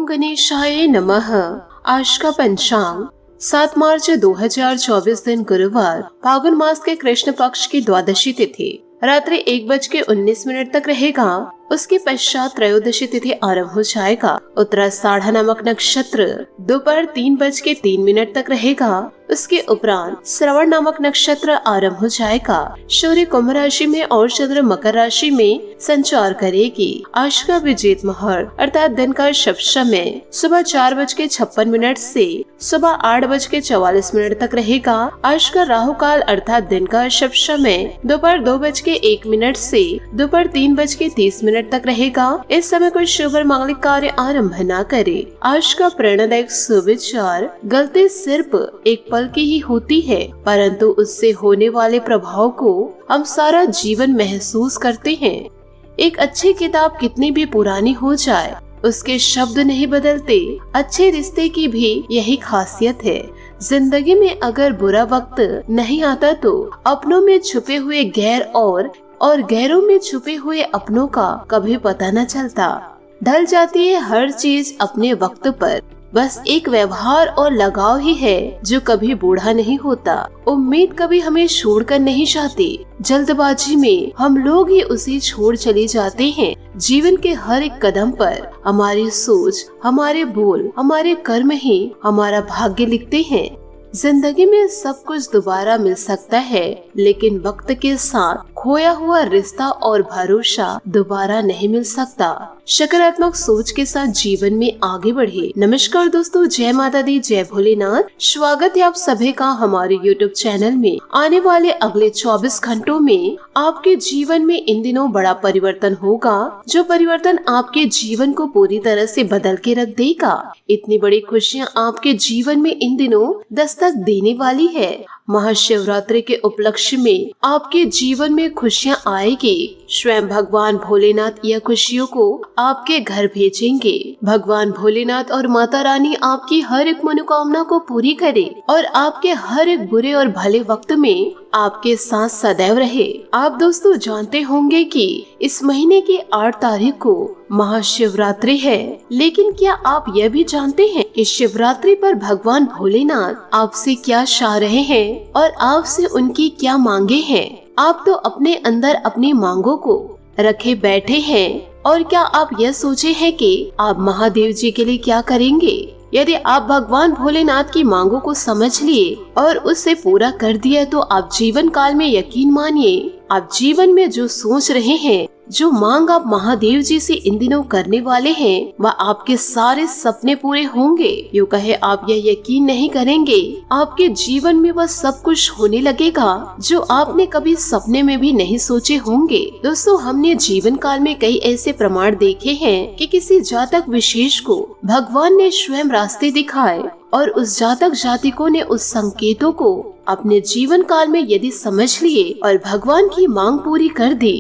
ओम गणेशाय नमः। आज का पंचांग 7 मार्च 2024 दिन गुरुवार, फागुन मास के कृष्ण पक्ष की द्वादशी तिथि रात्रि 1:19 तक रहेगा। उसके पश्चात त्रयोदशी तिथि आरंभ हो जाएगा। उत्तराषाढ़ नामक नक्षत्र दोपहर 3:03 तक रहेगा। उसके उपरांत श्रवण नामक नक्षत्र आरंभ हो जाएगा। सूर्य कुंभ राशि में और चंद्र मकर राशि में संचार करेगी। आज का विजेत मुहूर्त अर्थात दिन का शुभ समय सुबह 4:56 से सुबह 8:44 तक रहेगा। आज का राहु काल अर्थात दिन का शुभ समय दोपहर 2:01 से दोपहर 3:30 तक रहेगा। इस समय कोई शुभ और मांगलिक कार्य आरंभ न करे। आज का प्रेरणादायक सुविचार गलती सिर्फ एक पल की ही होती है, परंतु उससे होने वाले प्रभाव को हम सारा जीवन महसूस करते हैं। एक अच्छी किताब कितनी भी पुरानी हो जाए, उसके शब्द नहीं बदलते। अच्छे रिश्ते की भी यही खासियत है। जिंदगी में अगर बुरा वक्त नहीं आता तो अपनों में छुपे हुए गैर और गैरों में छुपे हुए अपनों का कभी पता न चलता। ढल जाती है हर चीज अपने वक्त पर। बस एक व्यवहार और लगाव ही है जो कभी बूढ़ा नहीं होता। उम्मीद कभी हमें छोड़कर नहीं जाती। जल्दबाजी में हम लोग ही उसे छोड़ चले जाते हैं। जीवन के हर एक कदम पर हमारी सोच, हमारे बोल, हमारे कर्म ही हमारा भाग्य लिखते हैं। जिंदगी में सब कुछ दोबारा मिल सकता है, लेकिन वक्त के साथ खोया हुआ रिश्ता और भरोसा दोबारा नहीं मिल सकता। सकारात्मक सोच के साथ जीवन में आगे बढ़े। नमस्कार दोस्तों, जय माता दी, जय भोलेनाथ। स्वागत है आप सभी का हमारे YouTube चैनल में। आने वाले अगले 24 घंटों में आपके जीवन में इन दिनों बड़ा परिवर्तन होगा, जो परिवर्तन आपके जीवन को पूरी तरह से बदल के रख देगा। इतनी बड़ी खुशियाँ आपके जीवन में इन दिनों दस्तक देने वाली है। महाशिवरात्रि के उपलक्ष्य में आपके जीवन में खुशियाँ आएगी। स्वयं भगवान भोलेनाथ यह खुशियों को आपके घर भेजेंगे। भगवान भोलेनाथ और माता रानी आपकी हर एक मनोकामना को पूरी करे और आपके हर एक बुरे और भले वक्त में आपके साथ सदैव रहे। आप दोस्तों जानते होंगे कि इस महीने की 8 तारीख को महाशिवरात्रि है, लेकिन क्या आप यह भी जानते हैं कि शिवरात्रि पर भगवान भोलेनाथ आपसे क्या चाह रहे हैं और आपसे उनकी क्या मांगे हैं? आप तो अपने अंदर अपनी मांगों को रखे बैठे हैं, और क्या आप यह सोचे हैं कि आप महादेव जी के लिए क्या करेंगे? यदि आप भगवान भोलेनाथ की मांगों को समझ लिए और उससे पूरा कर दिया, तो आप जीवन काल में यकीन मानिए, आप जीवन में जो सोच रहे हैं, जो मांग आप महादेव जी से इन दिनों करने वाले हैं, वह आपके सारे सपने पूरे होंगे। यूँ कहे आप यह यकीन नहीं करेंगे, आपके जीवन में वह सब कुछ होने लगेगा जो आपने कभी सपने में भी नहीं सोचे होंगे। दोस्तों, हमने जीवन काल में कई ऐसे प्रमाण देखे हैं कि किसी जातक विशेष को भगवान ने स्वयं रास्ते दिखाए और उस जातक जातिकों ने उस संकेतों को अपने जीवन काल में यदि समझ लिए और भगवान की मांग पूरी कर दी,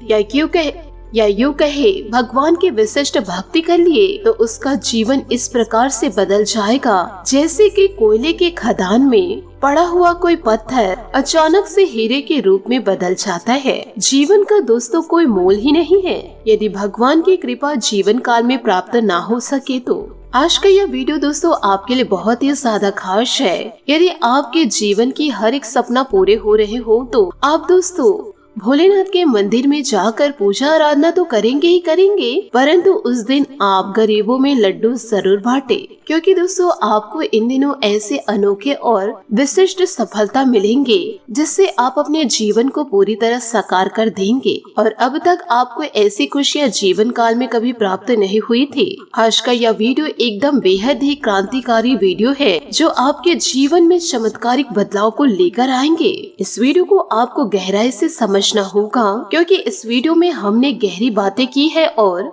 या यूँ कहे भगवान की विशिष्ट भक्ति कर लिए, तो उसका जीवन इस प्रकार से बदल जाएगा जैसे कि कोयले के खदान में पड़ा हुआ कोई पत्थर अचानक से हीरे के रूप में बदल जाता है। जीवन का दोस्तों कोई मोल ही नहीं है। यदि भगवान की कृपा जीवन काल में प्राप्त ना हो सके तो आज का यह वीडियो दोस्तों आपके लिए बहुत ही ज्यादा खास है। यदि आपके जीवन की हर एक सपना पूरे हो रहे हो, तो आप दोस्तों भोलेनाथ के मंदिर में जाकर पूजा आराधना तो करेंगे ही करेंगे, परंतु उस दिन आप गरीबों में लड्डू जरूर बांटे, क्योंकि दोस्तों आपको इन दिनों ऐसे अनोखे और विशिष्ट सफलता मिलेंगे जिससे आप अपने जीवन को पूरी तरह साकार कर देंगे। और अब तक आपको ऐसी खुशियाँ जीवन काल में कभी प्राप्त नहीं हुई थी। आज का यह वीडियो एकदम बेहद ही क्रांतिकारी वीडियो है, जो आपके जीवन में चमत्कारिक बदलाव को लेकर आएंगे। इस वीडियो को आपको गहराई से समझना होगा, क्योंकि इस वीडियो में हमने गहरी बातें की है और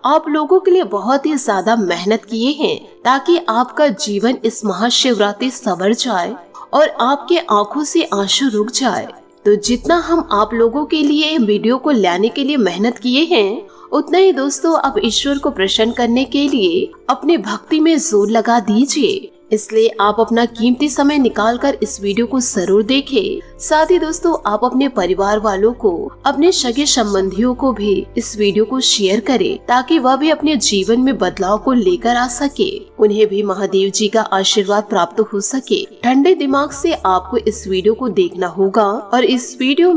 आप लोगों के लिए बहुत ही ज्यादा मेहनत किए हैं, ताकि आपका जीवन इस महाशिवरात्रि संवर जाए और आपके आंखों से आंसू रुक जाए। तो जितना हम आप लोगों के लिए वीडियो को लाने के लिए मेहनत किए हैं, उतना ही दोस्तों आप ईश्वर को प्रसन्न करने के लिए अपने भक्ति में जोर लगा दीजिए। इसलिए आप अपना कीमती समय निकालकर इस वीडियो को जरूर देखें, साथ ही दोस्तों आप अपने परिवार वालों को, अपने सगे संबंधियों को भी इस वीडियो को शेयर करें ताकि वह भी अपने जीवन में बदलाव को लेकर आ सके, उन्हें भी महादेव जी का आशीर्वाद प्राप्त हो सके। ठंडे दिमाग से आपको इस वीडियो को देखना होगा और इस वीडियो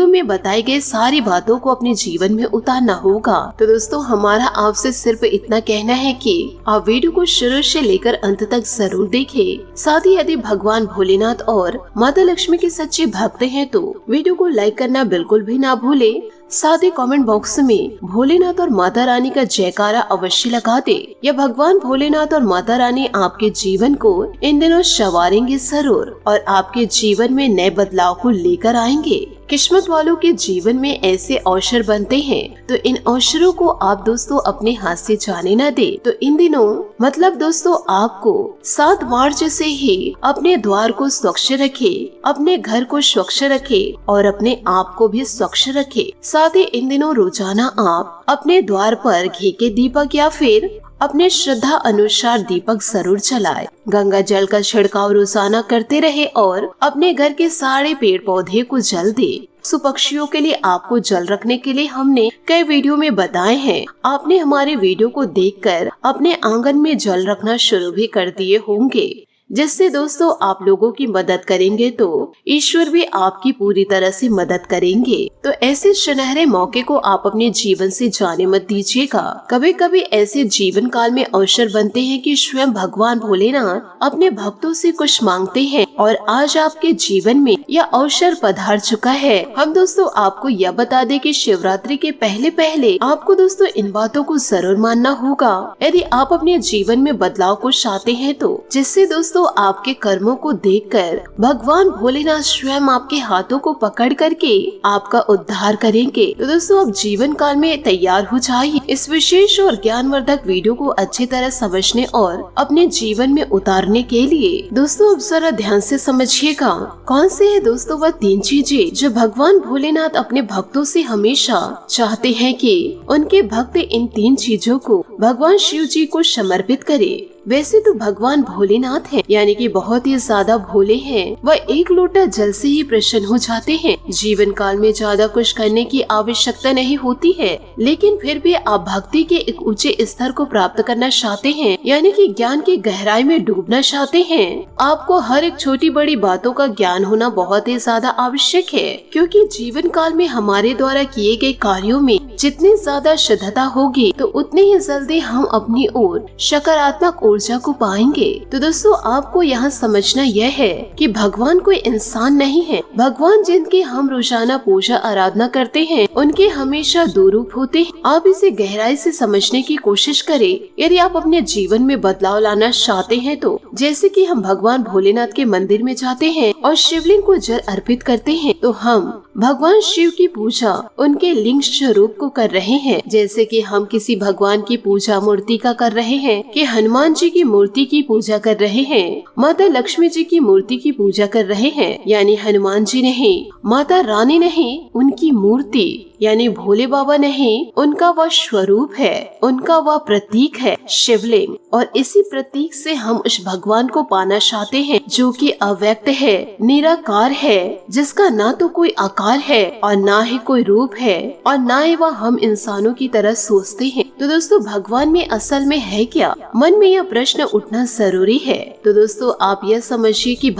में बताई गई सारी बातों को अपने जीवन में उतारना होगा। तो दोस्तों हमारा आपसे सिर्फ इतना कहना है कि आप वीडियो को शुरू से लेकर अंत तक जरूर देखें। साथ ही यदि भगवान भोलेनाथ और माता लक्ष्मी के सच्चे भक्त हैं तो वीडियो को लाइक करना बिल्कुल भी ना भूले। साथ ही कमेंट बॉक्स में भोलेनाथ और माता रानी का जयकारा अवश्य लगा दे। या भगवान भोलेनाथ और माता रानी आपके जीवन को इन दिनों संवारेंगे जरूर और आपके जीवन में नए बदलाव को लेकर आएंगे। किस्मत वालों के जीवन में ऐसे अवसर बनते हैं तो इन अवसरों को आप दोस्तों अपने हाथ से जाने न दे। तो इन दिनों मतलब दोस्तों आपको 7 मार्च से ही अपने द्वार को स्वच्छ रखे, अपने घर को स्वच्छ रखे और अपने आप को भी स्वच्छ रखे। साथ ही इन दिनों रोजाना आप अपने द्वार पर घी के दीपक या फिर अपने श्रद्धा अनुसार दीपक जरूर जलाए। गंगा जल का छिड़काव रोजाना करते रहे और अपने घर के सारे पेड़ पौधे को जल दे। पशु पक्षियों के लिए आपको जल रखने के लिए हमने कई वीडियो में बताए हैं। आपने हमारे वीडियो को देखकर अपने आंगन में जल रखना शुरू भी कर दिए होंगे, जिससे दोस्तों आप लोगों की मदद करेंगे तो ईश्वर भी आपकी पूरी तरह से मदद करेंगे। तो ऐसे सुनहरे मौके को आप अपने जीवन से जाने मत दीजिएगा। कभी कभी ऐसे जीवन काल में अवसर बनते हैं कि स्वयं भगवान भोलेनाथ अपने भक्तों से कुछ मांगते हैं और आज आपके जीवन में यह अवसर पधार चुका है। हम दोस्तों आपको यह बता दें कि शिवरात्रि के पहले आपको दोस्तों इन बातों को जरूर मानना होगा यदि आप अपने जीवन में बदलाव को चाहते हैं तो, जिससे दोस्तों आपके कर्मों को देखकर भगवान भोलेनाथ स्वयं आपके हाथों को पकड़ करके आपका उद्धार करेंगे। तो दोस्तों आप जीवन काल में तैयार हो जाइए। इस विशेष और ज्ञानवर्धक वीडियो को अच्छी तरह समझने और अपने जीवन में उतारने के लिए दोस्तों अब जरा ध्यान से समझिएगा। कौन से है दोस्तों वह 3 चीजें जो भगवान भोलेनाथ अपने भक्तों से हमेशा चाहते हैं कि उनके भक्त इन 3 चीजों को भगवान शिव जी को समर्पित करे। वैसे तो भगवान भोलेनाथ हैं, यानी कि बहुत ही ज्यादा भोले हैं। वह एक लोटा जल से ही प्रसन्न हो जाते हैं। जीवन काल में ज्यादा कुछ करने की आवश्यकता नहीं होती है, लेकिन फिर भी आप भक्ति के एक ऊंचे स्तर को प्राप्त करना चाहते हैं, यानी कि ज्ञान की गहराई में डूबना चाहते हैं। आपको हर एक छोटी बड़ी बातों का ज्ञान होना बहुत ही ज्यादा आवश्यक है, क्योंकि जीवन काल में हमारे द्वारा किए गए कार्यों में जितनी ज्यादा शुद्धता होगी तो उतनी ही जल्दी हम अपनी ओर सकारात्मक ऊर्जा को पाएंगे। तो दोस्तों आपको यहाँ समझना यह है कि भगवान कोई इंसान नहीं है। भगवान जिनकी हम रोजाना पूजा आराधना करते हैं उनके हमेशा 2 रूप होते हैं। आप इसे गहराई से समझने की कोशिश करें। यदि आप अपने जीवन में बदलाव लाना चाहते हैं तो जैसे कि हम भगवान भोलेनाथ के मंदिर में जाते हैं और शिवलिंग को जल अर्पित करते हैं, तो हम भगवान शिव की पूजा उनके लिंग स्वरूप को कर रहे हैं। जैसे कि हम किसी भगवान की पूजा मूर्ति का कर रहे हैं, कि हनुमान जी की मूर्ति की पूजा कर रहे हैं, माता लक्ष्मी जी की मूर्ति की पूजा कर रहे हैं, यानी हनुमान जी नहीं, माता रानी नहीं, उनकी मूर्ति यानी भोले बाबा नहीं, उनका वह स्वरूप है, उनका वह प्रतीक है शिवलिंग। और इसी प्रतीक से हम उस भगवान को पाना चाहते हैं जो कि अव्यक्त है, निराकार है, जिसका ना तो कोई आकार है और ना ही कोई रूप है और ना ही वह हम इंसानों की तरह सोचते हैं। तो दोस्तों भगवान में असल में है क्या? मन में यह प्रश्न उठना जरूरी है। तो दोस्तों आप यह समझिए कि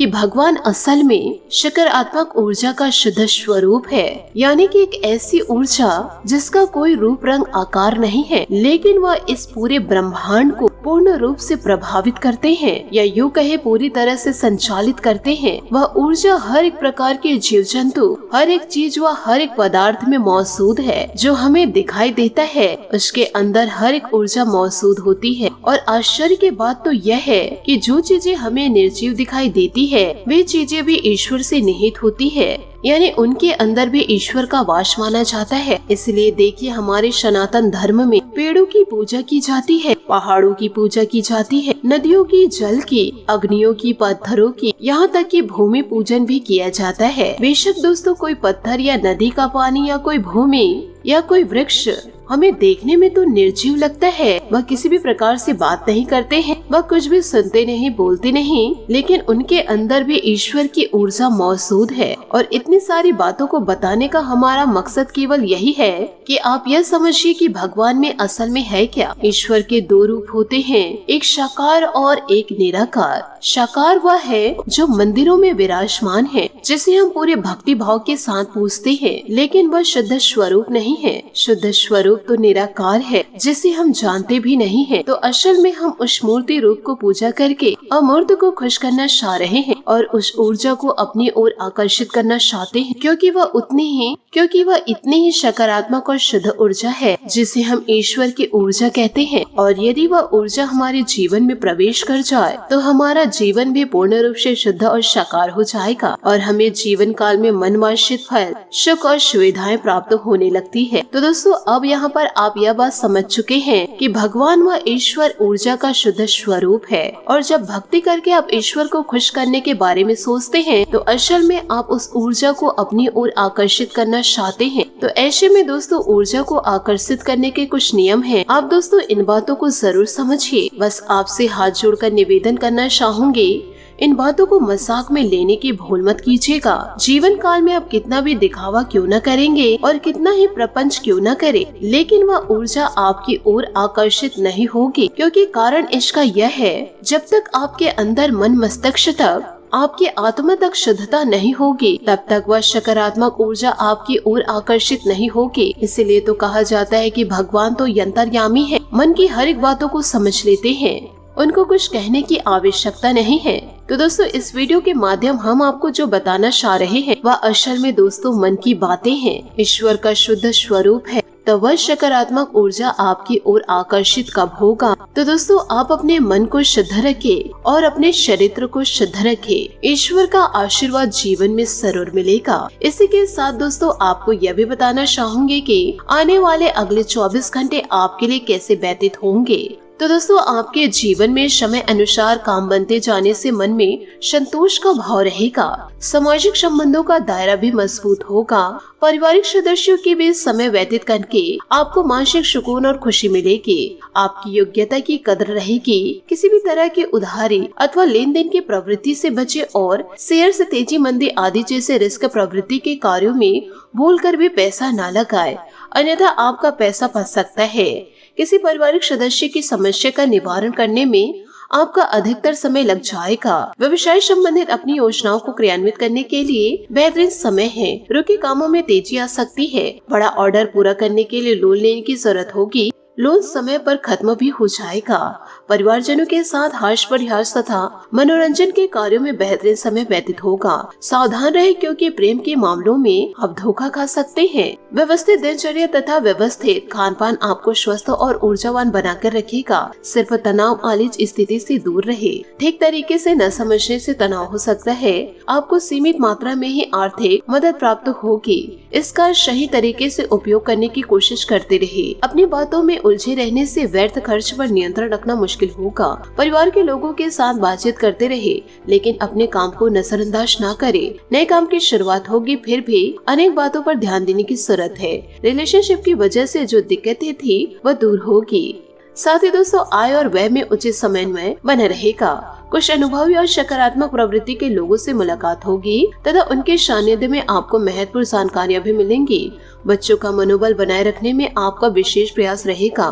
भगवान असल में सकारात्मक ऊर्जा का शुद्ध स्वरूप है, यानी कि एक ऐसी ऊर्जा जिसका कोई रूप रंग आकार नहीं है, लेकिन वह इस पूरे ब्रह्मांड को पूर्ण रूप से प्रभावित करते हैं, या यूँ कहे पूरी तरह से संचालित करते हैं। वह ऊर्जा हर एक प्रकार के जीव जंतु, हर एक चीज व हर एक पदार्थ में मौजूद है। जो हमें दिखाई देता है उसके अंदर हर एक ऊर्जा मौजूद होती है। और आश्चर्य की बात तो यह है कि जो चीजें हमें निर्जीव दिखाई देती है वे चीजें भी ईश्वर से निहित होती है, यानी उनके अंदर भी ईश्वर का वास माना जाता है। इसलिए देखिए हमारे सनातन धर्म में पेड़ों की पूजा की जाती है, पहाड़ों की पूजा की जाती है, नदियों की जल की, अग्नियों की, पत्थरों की, यहाँ तक कि भूमि पूजन भी किया जाता है। बेशक दोस्तों कोई पत्थर या नदी का पानी या कोई भूमि या कोई वृक्ष हमें देखने में तो निर्जीव लगता है, वह किसी भी प्रकार से बात नहीं करते हैं, वह कुछ भी सुनते नहीं, बोलते नहीं, लेकिन उनके अंदर भी ईश्वर की ऊर्जा मौजूद है। और इतनी सारी बातों को बताने का हमारा मकसद केवल यही है कि आप यह समझिए कि भगवान में असल में है क्या। ईश्वर के दो रूप होते हैं, एक साकार और एक निराकार। साकार वह है जो मंदिरों में विराजमान है, जिसे हम पूरे भक्ति भाव के साथ पूजते हैं, लेकिन वह शुद्ध स्वरूप नहीं है। शुद्ध स्वरूप तो निराकार है, जिसे हम जानते भी नहीं है। तो असल में हम उस मूर्ति रूप को पूजा करके अमूर्त को खुश करना चाह रहे हैं और उस ऊर्जा को अपनी ओर आकर्षित करना चाहते हैं, क्योंकि वह इतनी ही सकारात्मक और शुद्ध ऊर्जा है, जिसे हम ईश्वर की ऊर्जा कहते हैं। और यदि वह ऊर्जा हमारे जीवन में प्रवेश कर जाए तो हमारा जीवन भी पूर्ण रूप से शुद्ध और साकार हो जाएगा और हमें जीवन काल में मनवांछित फल, सुख और सुविधाएं प्राप्त होने लगती है। तो दोस्तों, अब यहाँ पर आप यह बात समझ चुके हैं कि भगवान व ईश्वर ऊर्जा का शुद्ध स्वरूप है। और जब भक्ति करके आप ईश्वर को खुश करने के बारे में सोचते हैं तो असल में आप उस ऊर्जा को अपनी ओर आकर्षित करना चाहते हैं। तो ऐसे में दोस्तों, ऊर्जा को आकर्षित करने के कुछ नियम हैं। आप दोस्तों इन बातों को जरूर समझिए। बस आपसे हाथ जोड़कर निवेदन करना चाहूंगी, इन बातों को मजाक में लेने की भूल मत कीजिएगा। जीवन काल में आप कितना भी दिखावा क्यों न करेंगे और कितना ही प्रपंच क्यों न करे, लेकिन वह ऊर्जा आपकी ओर आकर्षित नहीं होगी, क्योंकि कारण इसका यह है, जब तक आपके अंदर मन मस्तिष्क तक, आपकी आत्मा तक शुद्धता नहीं होगी, तब तक वह सकारात्मक ऊर्जा आपकी ओर आकर्षित नहीं होगी। इसीलिए तो कहा जाता है कि भगवान तो यंतर्यामी है, मन की हर एक बातों को समझ लेते हैं, उनको कुछ कहने की आवश्यकता नहीं है। तो दोस्तों, इस वीडियो के माध्यम हम आपको जो बताना चाह रहे हैं वह असल में दोस्तों मन की बातें हैं। ईश्वर का शुद्ध स्वरूप है, तो वह सकारात्मक ऊर्जा आपकी ओर आकर्षित कब होगा। तो दोस्तों, आप अपने मन को शुद्ध रखें और अपने चरित्र को शुद्ध रखें। ईश्वर का आशीर्वाद जीवन में जरूर मिलेगा। इसी के साथ दोस्तों, आपको यह भी बताना चाहूंगी कि आने वाले अगले 24 घंटे आपके लिए कैसे व्यतीत होंगे। तो दोस्तों, आपके जीवन में समय अनुसार काम बनते जाने से मन में संतोष का भाव रहेगा। सामाजिक संबंधों का दायरा भी मजबूत होगा। पारिवारिक सदस्यों के बीच समय व्यतीत करके आपको मानसिक सुकून और खुशी मिलेगी। आपकी योग्यता की कदर रहेगी। किसी भी तरह की उधारी अथवा लेन देन की प्रवृत्ति से बचे और शेयर से तेजी मंदी आदि जैसे रिस्क प्रवृत्ति के कार्यों में भूलकर भी पैसा न लगाए, अन्यथा आपका पैसा फंस सकता है। किसी पारिवारिक सदस्य की समस्या का निवारण करने में आपका अधिकतर समय लग जाएगा। व्यवसाय संबंधित अपनी योजनाओं को क्रियान्वित करने के लिए बेहतरीन समय है। रुके कामों में तेजी आ सकती है। बड़ा ऑर्डर पूरा करने के लिए लोन लेने की जरूरत होगी। लोन समय पर खत्म भी हो जाएगा। परिवारजनों के साथ हास्य परिहास तथा मनोरंजन के कार्यों में बेहतरीन समय व्यतीत होगा। सावधान रहे, क्योंकि प्रेम के मामलों में आप धोखा खा सकते हैं। व्यवस्थित दिनचर्या तथा व्यवस्थित खान पान आपको स्वस्थ और ऊर्जावान बनाकर रखेगा। सिर्फ तनाव आलिज स्थिति से दूर रहे। ठीक तरीके से न समझने से तनाव हो सकता है। आपको सीमित मात्रा में ही आर्थिक मदद प्राप्त होगी। इसका सही तरीके से उपयोग करने की कोशिश करते रहे। अपनी बातों में उलझे रहने से व्यर्थ खर्च पर नियंत्रण रखना मुश्किल होगा। परिवार के लोगों के साथ बातचीत करते रहे, लेकिन अपने काम को नजरअंदाज ना करे। नए काम की शुरुआत होगी, फिर भी अनेक बातों पर ध्यान देने की जरूरत है। रिलेशनशिप की वजह से जो दिक्कतें थी वह दूर होगी। साथ ही दोस्तों, आय और व्यय में उचित समन्वय बना रहेगा। कुछ अनुभवी और सकारात्मक प्रवृत्ति के लोगों से मुलाकात होगी तथा उनके सानिध्य में आपको महत्वपूर्ण जानकारियां भी मिलेंगी। बच्चों का मनोबल बनाए रखने में आपका विशेष प्रयास रहेगा।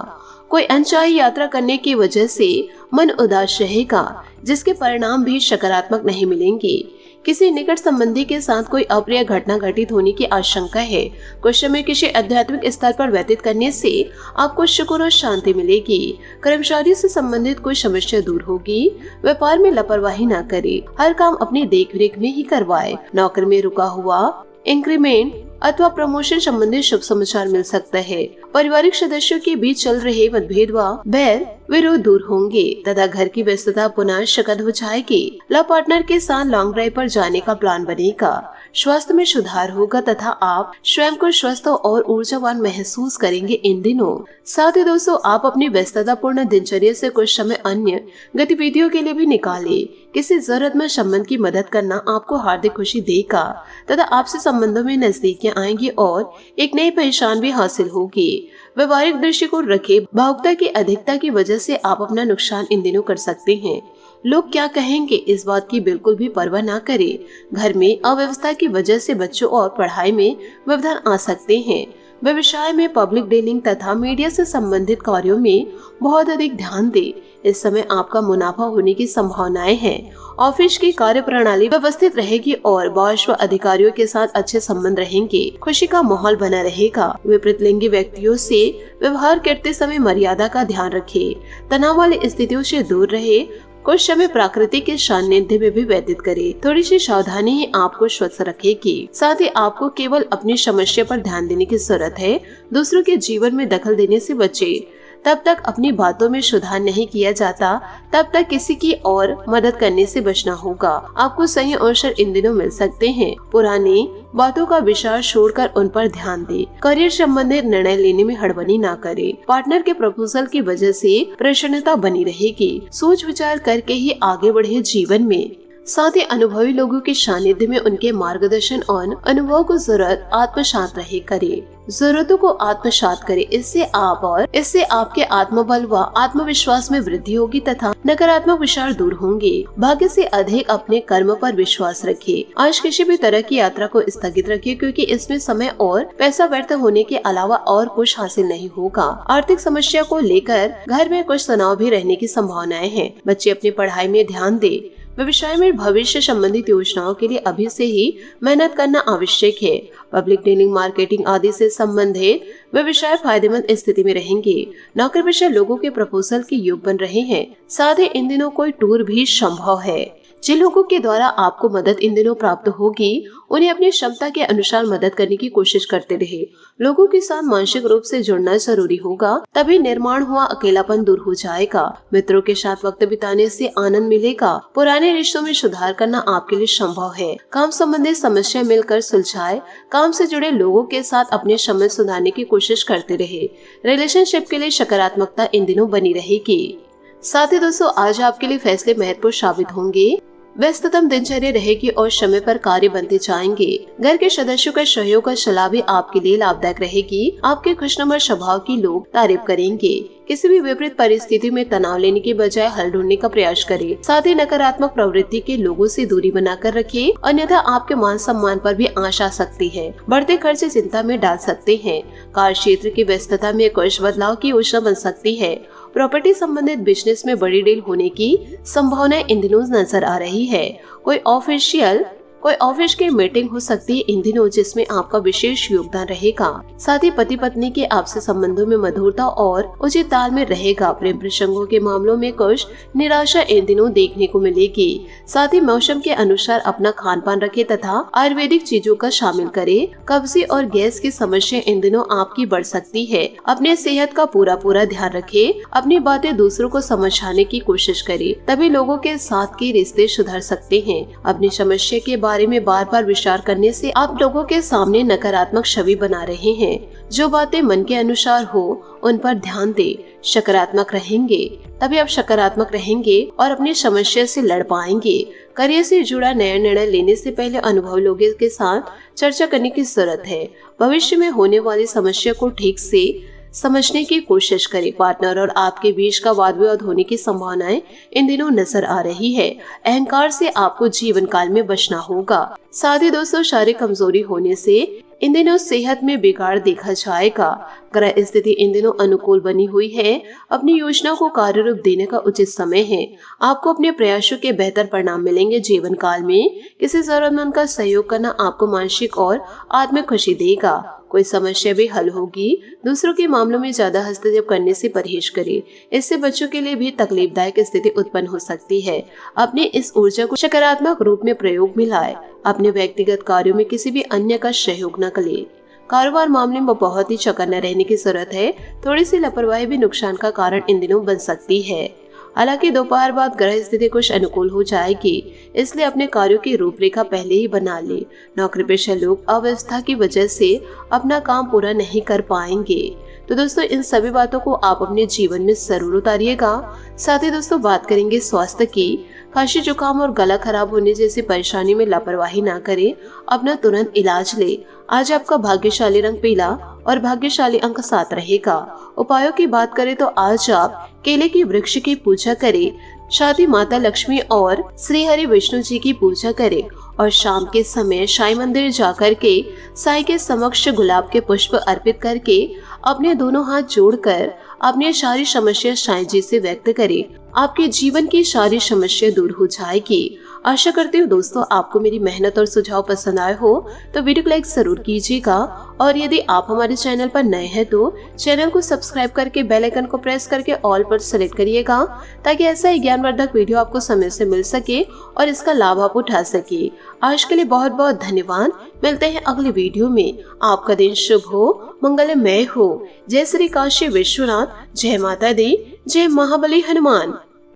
कोई अनचाही यात्रा करने की वजह से मन उदास रहेगा, जिसके परिणाम भी सकारात्मक नहीं मिलेंगे। किसी निकट संबंधी के साथ कोई अप्रिय घटना घटित होने की आशंका है। कुछ समय किसी आध्यात्मिक स्तर पर व्यतीत करने से आपको सुकून और शांति मिलेगी। कर्मचारी से संबंधित कोई समस्या दूर होगी। व्यापार में लापरवाही न करे, हर काम अपनी देखरेख में ही करवाए। नौकरी में रुका हुआ इंक्रीमेंट अथवा प्रमोशन संबंधी शुभ समाचार मिल सकता है। पारिवारिक सदस्यों के बीच चल रहे मतभेद व बैर विरोध दूर होंगे तथा घर की व्यस्तता पुनः शकद हो जाएगी। लव पार्टनर के साथ लॉन्ग ड्राइव पर जाने का प्लान बनेगा। स्वास्थ्य में सुधार होगा तथा आप स्वयं को स्वस्थ और ऊर्जावान महसूस करेंगे इन दिनों। साथ ही दोस्तों, आप अपनी व्यस्ततापूर्ण दिनचर्या से कुछ समय अन्य गतिविधियों के लिए भी निकालें। किसी जरूरतमंद संबंध की मदद करना आपको हार्दिक खुशी देगा तथा आपसे संबंधों में नजदीकियां आएंगी और एक नई पहचान भी हासिल होगी। व्यवहारिक दृष्टिकोण रखें। भावुकता की अधिकता की वजह से आप अपना नुकसान इन दिनों कर सकते हैं। लोग क्या कहेंगे, इस बात की बिल्कुल भी परवाह ना करें। घर में अव्यवस्था की वजह से बच्चों और पढ़ाई में व्यवधान आ सकते हैं। व्यवसाय में पब्लिक डीलिंग तथा मीडिया से संबंधित कार्यों में बहुत अधिक ध्यान दें। इस समय आपका मुनाफा होने की संभावनाएं हैं। ऑफिस की कार्य प्रणाली व्यवस्थित रहेगी और बॉस व अधिकारियों के साथ अच्छे संबंध रहेंगे। खुशी का माहौल बना रहेगा। विपरीत लिंगी व्यक्तियों से व्यवहार करते समय मर्यादा का ध्यान रखें। तनाव वाली स्थितियों से दूर रहे। कुछ समय प्रकृति के सानिध्य में भी व्यतीत करें। थोड़ी सी सावधानी ही आपको स्वस्थ रखेगी। साथ ही आपको केवल अपनी समस्या पर ध्यान देने की जरूरत है। दूसरों के जीवन में दखल देने से बचें। तब तक अपनी बातों में सुधार नहीं किया जाता, तब तक किसी की और मदद करने से बचना होगा। आपको सही अवसर इन दिनों मिल सकते हैं। पुरानी बातों का विचार छोड़कर उन पर ध्यान दें। करियर संबंधित निर्णय लेने में हड़बड़ी ना करें। पार्टनर के प्रपोजल की वजह से प्रसन्नता बनी रहेगी। सोच विचार करके ही आगे बढ़े जीवन में। साथ ही अनुभवी लोगों के सानिध्य में उनके मार्गदर्शन और अनुभव को जरूरत आत्मसात रहे करे। जरूरतों को आत्मसात करें। इससे आपके आत्मबल व आत्मविश्वास में वृद्धि होगी तथा नकारात्मक विचार दूर होंगे। भाग्य से अधिक अपने कर्म पर विश्वास रखिए। आज किसी भी तरह की यात्रा को स्थगित रखिए, क्योंकि इसमें समय और पैसा व्यर्थ होने के अलावा और कुछ हासिल नहीं होगा। आर्थिक समस्या को लेकर घर में कुछ तनाव भी रहने की संभावनाएं हैं। बच्चे अपनी पढ़ाई में ध्यान दें। व्यवसाय में भविष्य संबंधित योजनाओं के लिए अभी से ही मेहनत करना आवश्यक है। पब्लिक डीलिंग, मार्केटिंग आदि से संबंधित व्यवसाय फायदेमंद स्थिति में रहेंगे। नौकरी पेशा लोगों के प्रपोजल के योग बन रहे हैं। साथ ही इन दिनों कोई टूर भी संभव है। जिन लोगों के द्वारा आपको मदद इन दिनों प्राप्त होगी, उन्हें अपनी क्षमता के अनुसार मदद करने की कोशिश करते रहे। लोगों के साथ मानसिक रूप से जुड़ना जरूरी होगा, तभी निर्माण हुआ अकेलापन दूर हो जाएगा। मित्रों के साथ वक्त बिताने से आनंद मिलेगा। पुराने रिश्तों में सुधार करना आपके लिए संभव है। काम संबंधी समस्या मिलकर सुलझाए। काम से जुड़े लोगों के साथ अपने संबंध सुधारने की कोशिश करते रहे। रिलेशनशिप के लिए सकारात्मकता इन दिनों बनी रहेगी। साथ ही दोस्तों, आज आपके लिए फैसले महत्वपूर्ण साबित होंगे। व्यस्ततम दिनचर्या रहेगी और समय पर कार्य बनते जाएंगे। घर के सदस्यों का सहयोग और सलाह भी आपके लिए लाभदायक रहेगी। आपके खुशनुमा स्वभाव की लोग तारीफ करेंगे। किसी भी विपरीत परिस्थिति में तनाव लेने के बजाय हल ढूंढने का प्रयास करें। साथ ही नकारात्मक प्रवृत्ति के लोगों से दूरी बनाकर रखें, अन्यथा आपके मान सम्मान पर भी आंच आ सकती है। बढ़ते खर्च चिंता में डाल सकते हैं। कार्य क्षेत्र की व्यस्तता में कुछ बदलाव की योजना बन सकती है। प्रॉपर्टी संबंधित बिजनेस में बड़ी डील होने की संभावना इन दिनों नजर आ रही है। कोई ऑफिस की मीटिंग हो सकती है इन दिनों, जिसमें आपका विशेष योगदान रहेगा। साथ ही पति पत्नी के आपसी संबंधों में मधुरता और उचित तालमेल रहेगा। प्रेम प्रसंगों के मामलों में कुछ निराशा इन दिनों देखने को मिलेगी। साथ ही मौसम के अनुसार अपना खान पान रखें तथा आयुर्वेदिक चीजों का शामिल करें। कब्जी और गैस की समस्या इन दिनों आपकी बढ़ सकती है। अपने सेहत का पूरा ध्यान रखें। अपनी बातें दूसरों को समझाने की कोशिश करें, तभी लोगों के साथ के रिश्ते सुधर सकते हैं। अपनी समस्या के बारे में बार बार विचार करने से आप लोगों के सामने नकारात्मक छवि बना रहे हैं। जो बातें मन के अनुसार हो उन पर ध्यान दें। सकारात्मक रहेंगे, तभी आप सकारात्मक रहेंगे और अपनी समस्या से लड़ पाएंगे। करियर से जुड़ा नया निर्णय लेने से पहले अनुभवी लोगों के साथ चर्चा करने की जरूरत है। भविष्य में होने वाली समस्या को ठीक से समझने की कोशिश करें। पार्टनर और आपके बीच का वाद विवाद होने की संभावनाएं इन दिनों नजर आ रही है। अहंकार से आपको जीवन काल में बचना होगा। साथ ही दोस्तों, शारीरिक कमजोरी होने से इन दिनों सेहत में बिगाड़ देखा जाएगा। ग्रह स्थिति इन दिनों अनुकूल बनी हुई है। अपनी योजना को कार्य रूप देने का उचित समय है। आपको अपने प्रयासों के बेहतर परिणाम मिलेंगे। जीवन काल में किसी जरूरतमंद का सहयोग करना आपको मानसिक और आत्मिक खुशी देगा। कोई समस्या भी हल होगी। दूसरों के मामलों में ज्यादा हस्तक्षेप करने से परहेज करें। इससे बच्चों के लिए भी तकलीफदायक स्थिति उत्पन्न हो सकती है। अपने इस ऊर्जा को सकारात्मक रूप में प्रयोग में लाए। अपने व्यक्तिगत कार्यों में किसी भी अन्य का सहयोग न करें। कारोबार मामले में बहुत ही चौकन्ना रहने की जरूरत है। थोड़ी सी लापरवाही भी नुकसान का कारण इन दिनों बन सकती है। हालांकि दोपहर बाद ग्रह स्थिति कुछ अनुकूल हो जाएगी, इसलिए अपने कार्यों की रूपरेखा पहले ही बना ले। नौकरी पेशा लोग अव्यवस्था की वजह से अपना काम पूरा नहीं कर पाएंगे। तो दोस्तों इन सभी बातों को आप अपने जीवन में जरूर उतारिएगा। साथ ही दोस्तों बात करेंगे स्वास्थ्य की। खांसी जुकाम और गला खराब होने जैसी परेशानी में लापरवाही ना करें, अपना तुरंत इलाज ले। आज आपका भाग्यशाली रंग पीला और भाग्यशाली अंक 7 रहेगा। उपायों की बात करें तो आज आप केले के वृक्ष की पूजा करें, साथ ही माता लक्ष्मी और श्री हरि विष्णु जी की पूजा करें और शाम के समय साई मंदिर जाकर के साई के समक्ष गुलाब के पुष्प अर्पित करके अपने दोनों हाथ जोड़कर अपनी सारी समस्या साई जी से व्यक्त करें। आपके जीवन की सारी समस्या दूर हो जाएगी। आशा करती हूँ दोस्तों आपको मेरी मेहनत और सुझाव पसंद आए हो तो वीडियो को लाइक जरूर कीजिएगा और यदि आप हमारे चैनल पर नए हैं तो चैनल को सब्सक्राइब करके बेल आइकन को प्रेस करके ऑल पर सेलेक्ट करिएगा, ताकि ऐसा ही ज्ञानवर्धक वीडियो आपको समय से मिल सके और इसका लाभ आप उठा सके। आज के लिए बहुत बहुत धन्यवाद। मिलते हैं अगले वीडियो में। आपका दिन शुभ हो, मंगलमय हो। जय श्री काशी विश्वनाथ, जय माता दी, जय महाबली हनुमान।